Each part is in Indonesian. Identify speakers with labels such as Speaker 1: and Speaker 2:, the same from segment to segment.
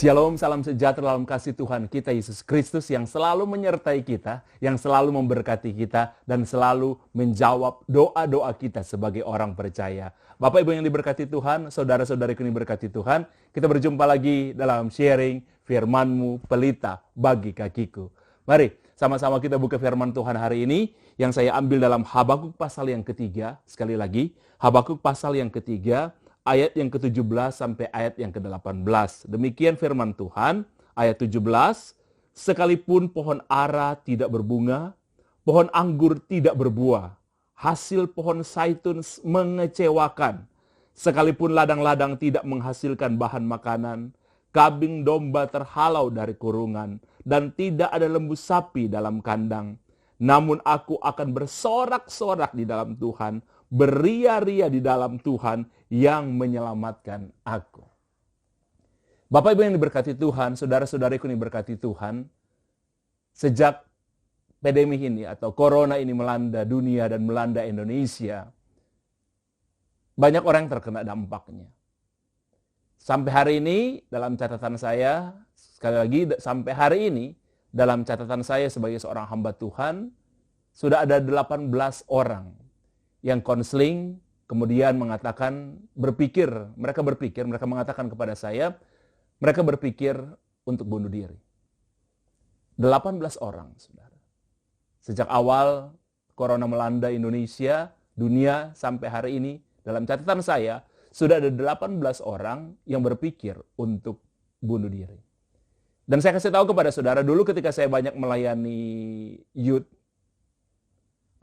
Speaker 1: Shalom, salam sejahtera dalam kasih Tuhan kita Yesus Kristus yang selalu menyertai kita, yang selalu memberkati kita, dan selalu menjawab doa-doa kita sebagai orang percaya. Bapak Ibu yang diberkati Tuhan, saudara-saudariku yang diberkati Tuhan, kita berjumpa lagi dalam sharing firman-Mu pelita bagi kakiku. Mari sama-sama kita buka firman Tuhan hari ini yang saya ambil dalam Habakuk pasal yang ketiga. Sekali lagi, Habakuk pasal yang ketiga, ayat yang ke-17 sampai ayat yang ke-18. Demikian firman Tuhan, ayat 17, sekalipun pohon ara tidak berbunga, pohon anggur tidak berbuah, hasil pohon zaitun mengecewakan, sekalipun ladang-ladang tidak menghasilkan bahan makanan, kambing domba terhalau dari kurungan, dan tidak ada lembu sapi dalam kandang. Namun aku akan bersorak-sorak di dalam Tuhan, beria-ria di dalam Tuhan yang menyelamatkan aku. Bapak Ibu yang diberkati Tuhan, saudara-saudariku yang diberkati Tuhan, sejak pandemi ini atau corona ini melanda dunia dan melanda Indonesia, banyak orang yang terkena dampaknya. Sampai hari ini dalam catatan saya, sekali lagi sampai hari ini dalam catatan saya sebagai seorang hamba Tuhan, sudah ada 18 orang yang konseling, kemudian mengatakan, mereka mengatakan kepada saya, mereka berpikir untuk bunuh diri. 18 orang, saudara. Sejak awal corona melanda Indonesia, dunia sampai hari ini, dalam catatan saya, sudah ada 18 orang yang berpikir untuk bunuh diri. Dan saya kasih tahu kepada saudara, dulu ketika saya banyak melayani youth,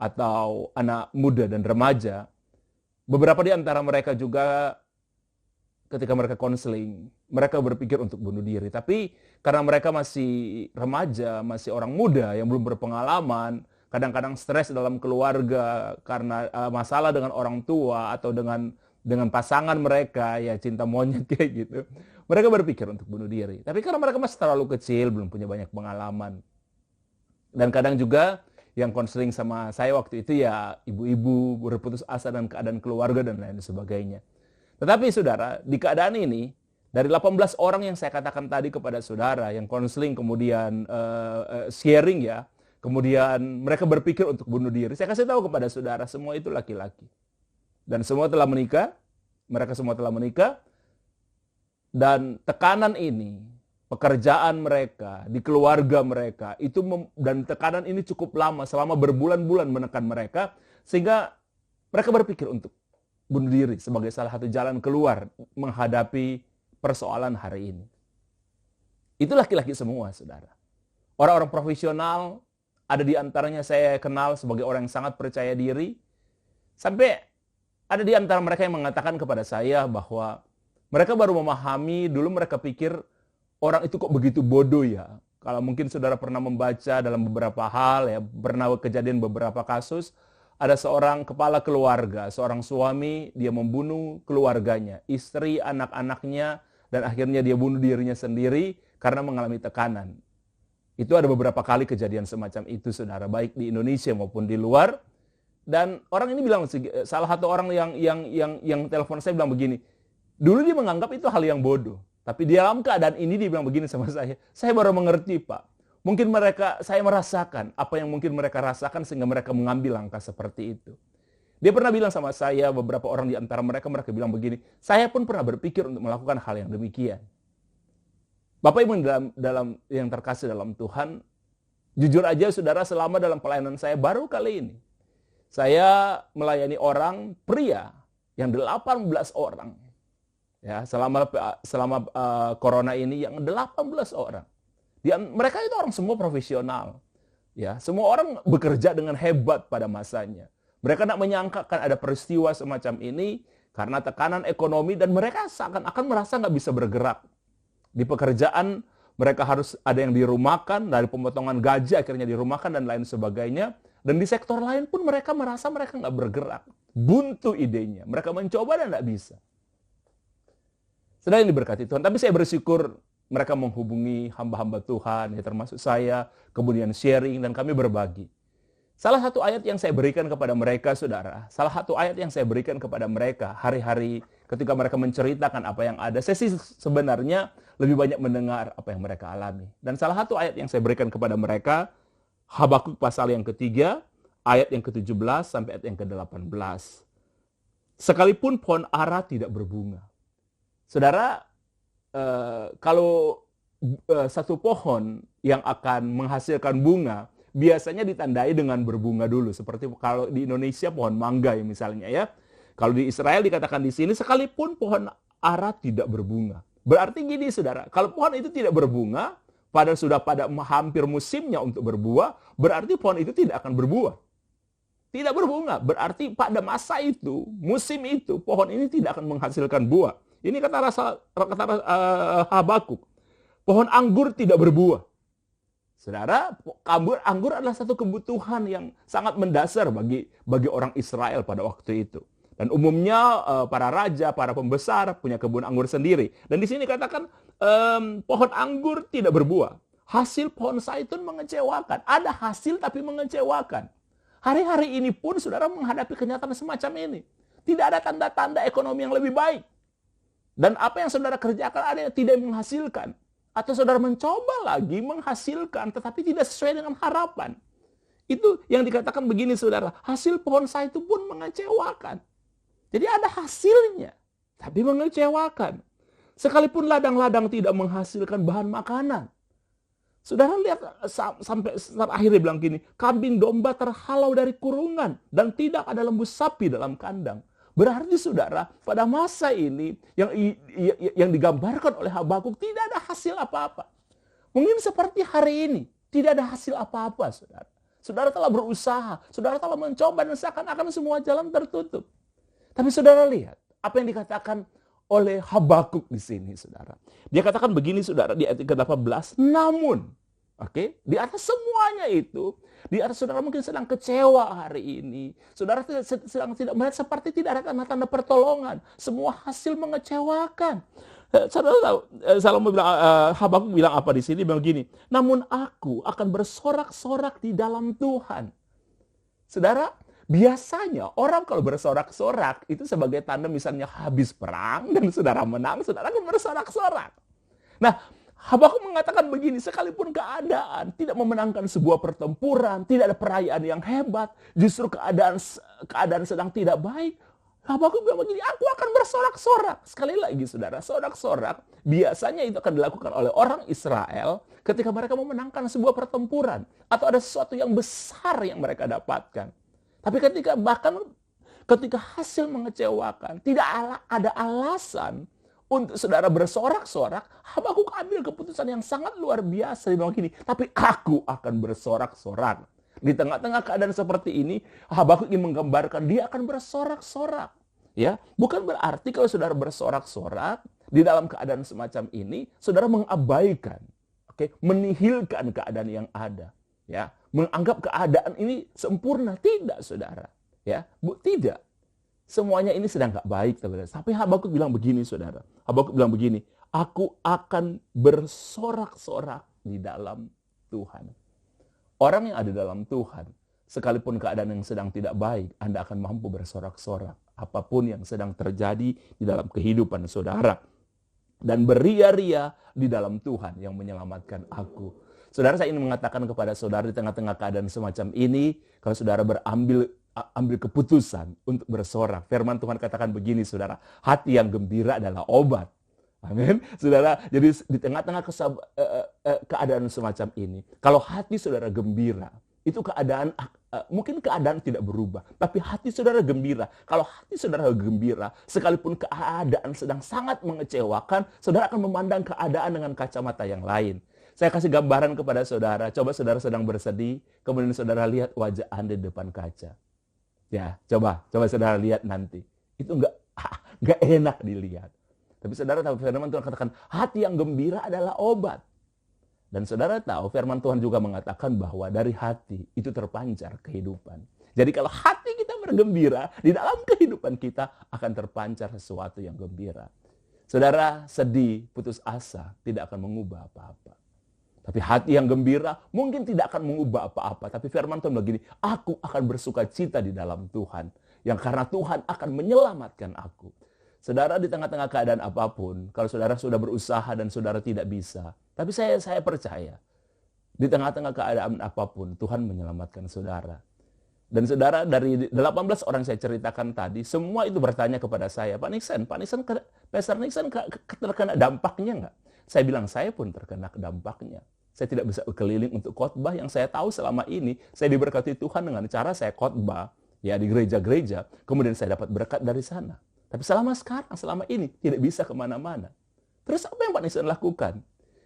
Speaker 1: atau anak muda dan remaja, beberapa di antara mereka juga ketika mereka konseling, mereka berpikir untuk bunuh diri. Tapi karena mereka masih remaja, masih orang muda yang belum berpengalaman, kadang-kadang stres dalam keluarga karena masalah dengan orang tua atau dengan pasangan mereka, ya cinta monyet kayak gitu. Mereka berpikir untuk bunuh diri. Tapi karena mereka masih terlalu kecil, belum punya banyak pengalaman. Dan kadang juga yang konseling sama saya waktu itu ya ibu-ibu berputus asa dan keadaan keluarga dan lain sebagainya. Tetapi saudara, di keadaan ini, dari 18 orang yang saya katakan tadi kepada saudara, yang konseling kemudian sharing ya, kemudian mereka berpikir untuk bunuh diri. Saya kasih tahu kepada saudara, semua itu laki-laki. Dan semua telah menikah, mereka semua telah menikah, dan tekanan ini, pekerjaan mereka, di keluarga mereka, dan tekanan ini cukup lama, selama berbulan-bulan menekan mereka, sehingga mereka berpikir untuk bunuh diri sebagai salah satu jalan keluar menghadapi persoalan hari ini. Itu laki-laki semua, saudara. Orang-orang profesional, ada di antaranya saya kenal sebagai orang yang sangat percaya diri, sampai ada di antara mereka yang mengatakan kepada saya bahwa mereka baru memahami, dulu mereka pikir, orang itu kok begitu bodoh ya. Kalau mungkin saudara pernah membaca dalam beberapa hal ya, pernah kejadian beberapa kasus, ada seorang kepala keluarga, seorang suami, dia membunuh keluarganya, istri, anak-anaknya, dan akhirnya dia bunuh dirinya sendiri karena mengalami tekanan. Itu ada beberapa kali kejadian semacam itu, saudara, baik di Indonesia maupun di luar. Dan orang ini bilang, salah satu orang yang telepon saya bilang begini, dulu dia menganggap itu hal yang bodoh. Tapi di dalam keadaan ini dia bilang begini sama saya baru mengerti Pak. Mungkin saya merasakan apa yang mungkin mereka rasakan sehingga mereka mengambil langkah seperti itu. Dia pernah bilang sama saya, beberapa orang di antara mereka bilang begini, saya pun pernah berpikir untuk melakukan hal yang demikian. Bapak Ibu dalam yang terkasih dalam Tuhan, jujur aja saudara, selama dalam pelayanan saya baru kali ini, saya melayani orang pria yang 18 orang. Ya, selama corona ini yang 18 orang. Mereka itu orang semua profesional. Ya, semua orang bekerja dengan hebat pada masanya. Mereka tidak menyangka kan ada peristiwa semacam ini karena tekanan ekonomi dan mereka seakan-akan merasa nggak bisa bergerak. Di pekerjaan mereka harus ada yang dirumahkan, dari pemotongan gaji akhirnya dirumahkan dan lain sebagainya. Dan di sektor lain pun mereka merasa mereka nggak bergerak. Buntu idenya. Mereka mencoba dan nggak bisa. Sedang diberkati Tuhan, tapi saya bersyukur mereka menghubungi hamba-hamba Tuhan, ya termasuk saya, kemudian sharing dan kami berbagi. Salah satu ayat yang saya berikan kepada mereka, saudara, salah satu ayat yang saya berikan kepada mereka hari-hari ketika mereka menceritakan apa yang ada, saya sih sebenarnya lebih banyak mendengar apa yang mereka alami. Dan salah satu ayat yang saya berikan kepada mereka, Habakuk pasal yang ketiga, ayat yang ke-17 sampai ayat yang ke-18. Sekalipun pohon ara tidak berbunga. Saudara, kalau satu pohon yang akan menghasilkan bunga, biasanya ditandai dengan berbunga dulu. Seperti kalau di Indonesia pohon mangga ya misalnya ya. Kalau di Israel dikatakan di sini, sekalipun pohon ara tidak berbunga. Berarti gini saudara, kalau pohon itu tidak berbunga, padahal sudah pada hampir musimnya untuk berbuah, berarti pohon itu tidak akan berbuah. Tidak berbunga, berarti pada masa itu, musim itu, pohon ini tidak akan menghasilkan buah. Ini kata Habakuk. Pohon anggur tidak berbuah. Saudara, anggur adalah satu kebutuhan yang sangat mendasar bagi orang Israel pada waktu itu. Dan umumnya para raja, para pembesar punya kebun anggur sendiri. Dan di sini katakan pohon anggur tidak berbuah. Hasil pohon zaitun mengecewakan. Ada hasil tapi mengecewakan. Hari-hari ini pun saudara menghadapi kenyataan semacam ini. Tidak ada tanda-tanda ekonomi yang lebih baik. Dan apa yang saudara kerjakan ada yang tidak menghasilkan. Atau saudara mencoba lagi menghasilkan tetapi tidak sesuai dengan harapan. Itu yang dikatakan begini saudara. Hasil pohon zaitun pun mengecewakan. Jadi ada hasilnya, tapi mengecewakan. Sekalipun ladang-ladang tidak menghasilkan bahan makanan. Saudara lihat sampai akhirnya bilang gini, kambing domba terhalau dari kurungan dan tidak ada lembu sapi dalam kandang. Berarti saudara, pada masa ini yang digambarkan oleh Habakuk tidak ada hasil apa-apa. Mungkin seperti hari ini, tidak ada hasil apa-apa saudara. Saudara telah berusaha, saudara telah mencoba dan seakan-akan semua jalan tertutup. Tapi saudara lihat apa yang dikatakan oleh Habakuk di sini, saudara. Dia katakan begini, saudara, di ayat ke-18. Namun, di atas semuanya itu, di atas saudara mungkin sedang kecewa hari ini. Saudara sedang tidak melihat seperti tidak ada tanda-tanda pertolongan. Semua hasil mengecewakan. Saudara tahu, Habakuk bilang apa di sini? Bilang gini, namun aku akan bersorak-sorak di dalam Tuhan. Saudara, biasanya orang kalau bersorak-sorak itu sebagai tanda misalnya habis perang dan saudara menang, saudara akan bersorak-sorak. Nah, Habakuk mengatakan begini, sekalipun keadaan tidak memenangkan sebuah pertempuran, tidak ada perayaan yang hebat, justru keadaan sedang tidak baik, Habakuk bilang begini, aku akan bersorak-sorak. Sekali lagi saudara, sorak-sorak biasanya itu akan dilakukan oleh orang Israel ketika mereka memenangkan sebuah pertempuran atau ada sesuatu yang besar yang mereka dapatkan. Tapi ketika hasil mengecewakan, tidak ada alasan untuk saudara bersorak-sorak, Habakuk ambil keputusan yang sangat luar biasa. Dia bilang gini, tapi aku akan bersorak-sorak. Di tengah-tengah keadaan seperti ini, Habakuk ingin menggambarkan dia akan bersorak-sorak. Ya, bukan berarti kalau saudara bersorak-sorak di dalam keadaan semacam ini, saudara mengabaikan, menihilkan keadaan yang ada. Ya, menganggap keadaan ini sempurna, tidak saudara, ya, tidak, semuanya ini sedang gak baik, saudara. Tapi Habakuk bilang begini saudara, Habakuk bilang begini, aku akan bersorak-sorak di dalam Tuhan. Orang yang ada dalam Tuhan, sekalipun keadaan yang sedang tidak baik, Anda akan mampu bersorak-sorak apapun yang sedang terjadi di dalam kehidupan saudara, dan beria-ria di dalam Tuhan yang menyelamatkan aku. Saudara, saya ingin mengatakan kepada saudara di tengah-tengah keadaan semacam ini, kalau saudara ambil keputusan untuk bersorak, firman Tuhan katakan begini saudara, hati yang gembira adalah obat. Amin. Saudara, jadi di tengah-tengah keadaan semacam ini, kalau hati saudara gembira, itu mungkin keadaan tidak berubah, tapi hati saudara gembira. Kalau hati saudara gembira, sekalipun keadaan sedang sangat mengecewakan, saudara akan memandang keadaan dengan kacamata yang lain. Saya kasih gambaran kepada saudara, coba saudara sedang bersedih, kemudian saudara lihat wajah Anda di depan kaca. Ya, coba saudara lihat nanti. Itu nggak enak dilihat. Tapi saudara tahu firman Tuhan katakan, hati yang gembira adalah obat. Dan saudara tahu firman Tuhan juga mengatakan bahwa dari hati itu terpancar kehidupan. Jadi kalau hati kita bergembira, di dalam kehidupan kita akan terpancar sesuatu yang gembira. Saudara sedih, putus asa, tidak akan mengubah apa-apa. Tapi hati yang gembira mungkin tidak akan mengubah apa-apa. Tapi firman Tuhan begini, aku akan bersuka cita di dalam Tuhan. Yang karena Tuhan akan menyelamatkan aku. Saudara, di tengah-tengah keadaan apapun, kalau saudara sudah berusaha dan saudara tidak bisa. Tapi saya percaya, di tengah-tengah keadaan apapun, Tuhan menyelamatkan saudara. Dan saudara, dari 18 orang saya ceritakan tadi, semua itu bertanya kepada saya, Pak Nixon, Pastor Nixon terkena dampaknya nggak? Saya bilang, saya pun terkena dampaknya. Saya tidak bisa berkeliling untuk khotbah. Yang saya tahu selama ini, saya diberkati Tuhan dengan cara saya khotbah ya di gereja-gereja, kemudian saya dapat berkat dari sana. Tapi selama ini, tidak bisa kemana-mana. Terus apa yang Pak Nixon lakukan?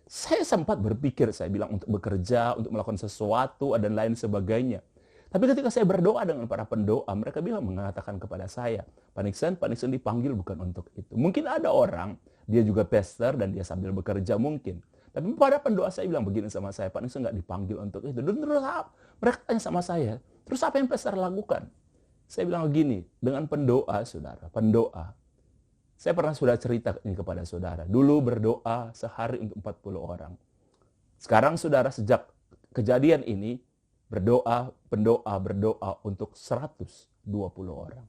Speaker 1: Saya sempat berpikir, saya bilang untuk bekerja, untuk melakukan sesuatu, dan lain sebagainya. Tapi ketika saya berdoa dengan para pendoa, mereka mengatakan kepada saya, Pak Nixon dipanggil bukan untuk itu. Mungkin ada orang, dia juga pastor dan dia sambil bekerja mungkin. Tapi pada pendoa saya bilang begini sama saya, Pak Nixon nggak dipanggil untuk itu. Dan terus mereka tanya sama saya, terus apa yang pastor lakukan? Saya bilang begini, dengan pendoa, saudara, pendoa. Saya pernah sudah cerita ini kepada saudara. Dulu berdoa sehari untuk 40 orang. Sekarang saudara sejak kejadian ini, berdoa untuk 120 orang.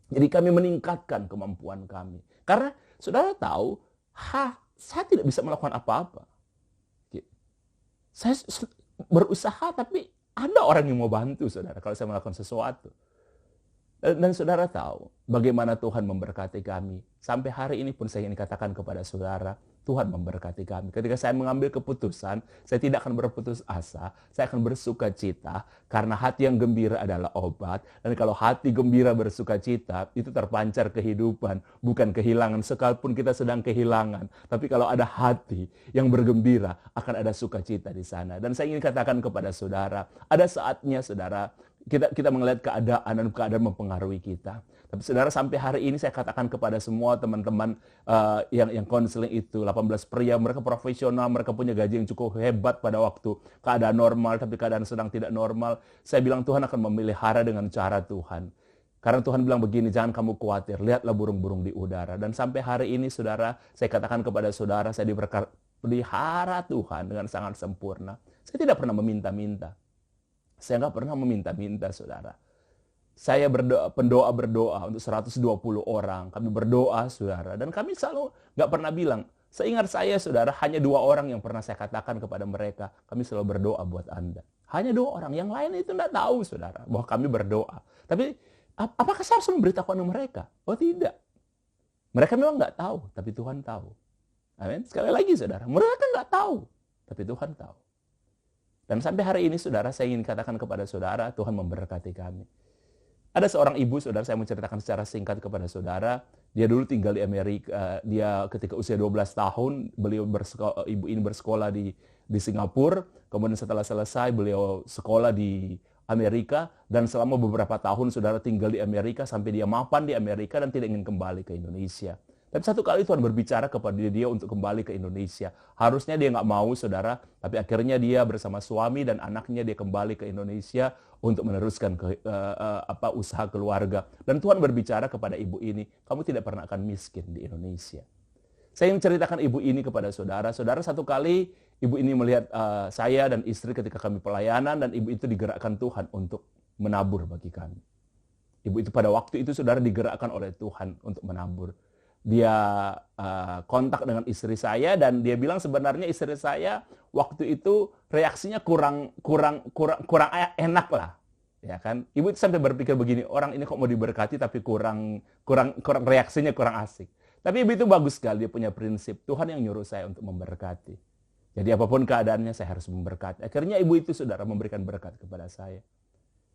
Speaker 1: Jadi kami meningkatkan kemampuan kami. Karena saudara tahu, saya tidak bisa melakukan apa-apa. Saya berusaha tapi ada orang yang mau bantu saudara kalau saya melakukan sesuatu. Dan saudara tahu bagaimana Tuhan memberkati kami. Sampai hari ini pun saya ingin katakan kepada saudara, Tuhan memberkati kami. Ketika saya mengambil keputusan, saya tidak akan berputus asa, saya akan bersuka cita, karena hati yang gembira adalah obat. Dan kalau hati gembira bersuka cita, itu terpancar kehidupan, bukan kehilangan. Sekalipun kita sedang kehilangan, tapi kalau ada hati yang bergembira, akan ada sukacita di sana. Dan saya ingin katakan kepada saudara, ada saatnya saudara, kita melihat keadaan dan keadaan mempengaruhi kita. Tapi saudara, sampai hari ini saya katakan kepada semua teman-teman yang konseling itu, 18 pria, mereka profesional, mereka punya gaji yang cukup hebat pada waktu keadaan normal, tapi keadaan sedang tidak normal. Saya bilang Tuhan akan memelihara dengan cara Tuhan. Karena Tuhan bilang begini, jangan kamu khawatir, lihatlah burung-burung di udara. Dan sampai hari ini saudara, saya katakan kepada saudara, saya dipelihara Tuhan dengan sangat sempurna. Saya tidak pernah meminta-minta. Saya nggak pernah meminta-minta, saudara. Saya pendoa berdoa untuk 120 orang. Kami berdoa, saudara. Dan kami selalu nggak pernah bilang. Seingat saya, saudara, hanya 2 orang yang pernah saya katakan kepada mereka, kami selalu berdoa buat Anda. Hanya 2 orang. Yang lain itu nggak tahu, saudara, bahwa kami berdoa. Tapi, apakah saya harus memberitahukan mereka? Oh, tidak. Mereka memang nggak tahu, tapi Tuhan tahu. Amin. Sekali lagi, saudara, mereka nggak tahu, tapi Tuhan tahu. Dan sampai hari ini, saudara, saya ingin katakan kepada saudara, Tuhan memberkati kami. Ada seorang ibu, saudara, saya mau ceritakan secara singkat kepada saudara. Dia dulu tinggal di Amerika. Dia ketika usia 12 tahun, ibu ini bersekolah di Singapura. Kemudian setelah selesai, beliau sekolah di Amerika. Dan selama beberapa tahun, saudara, tinggal di Amerika sampai dia mapan di Amerika dan tidak ingin kembali ke Indonesia. Tapi satu kali Tuhan berbicara kepada dia untuk kembali ke Indonesia. Harusnya dia nggak mau, saudara. Tapi akhirnya dia bersama suami dan anaknya dia kembali ke Indonesia untuk meneruskan usaha keluarga. Dan Tuhan berbicara kepada ibu ini, kamu tidak pernah akan miskin di Indonesia. Saya ingin ceritakan ibu ini kepada saudara. Saudara, satu kali ibu ini melihat saya dan istri ketika kami pelayanan, dan ibu itu digerakkan Tuhan untuk menabur bagi kami. Ibu itu pada waktu itu, saudara, digerakkan oleh Tuhan untuk menabur. Dia kontak dengan istri saya dan dia bilang sebenarnya istri saya waktu itu reaksinya kurang enak lah, ya kan? Ibu itu sampai berpikir begini, orang ini kok mau diberkati tapi kurang reaksinya kurang asik. Tapi ibu itu bagus sekali, dia punya prinsip, Tuhan yang nyuruh saya untuk memberkati. Jadi apapun keadaannya saya harus memberkati. Akhirnya ibu itu, saudara, memberikan berkat kepada saya.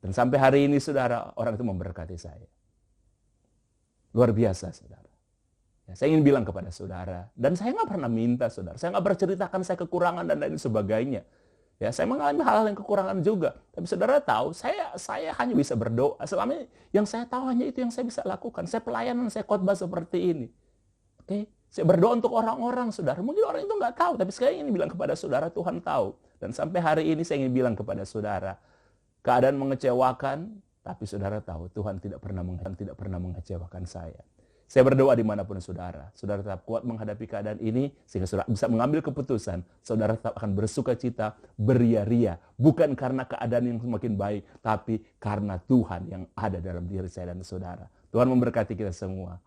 Speaker 1: Dan sampai hari ini, saudara, orang itu memberkati saya. Luar biasa, saudara. Saya ingin bilang kepada saudara, dan saya nggak pernah minta, saudara. Saya nggak berceritakan saya kekurangan dan lain sebagainya. Ya, saya mengalami hal-hal yang kekurangan juga. Tapi saudara tahu, saya hanya bisa berdoa. Selama yang saya tahu hanya itu yang saya bisa lakukan. Saya pelayanan, saya khotbah seperti ini. Oke, saya berdoa untuk orang-orang, saudara. Mungkin orang itu nggak tahu, tapi saya ingin bilang kepada saudara, Tuhan tahu. Dan sampai hari ini saya ingin bilang kepada saudara, keadaan mengecewakan, tapi saudara tahu Tuhan tidak pernah mengecewakan saya. Saya berdoa dimanapun saudara tetap kuat menghadapi keadaan ini, sehingga saudara bisa mengambil keputusan, saudara tetap akan bersuka cita, beria-ria, bukan karena keadaan yang semakin baik, tapi karena Tuhan yang ada dalam diri saya dan saudara. Tuhan memberkati kita semua.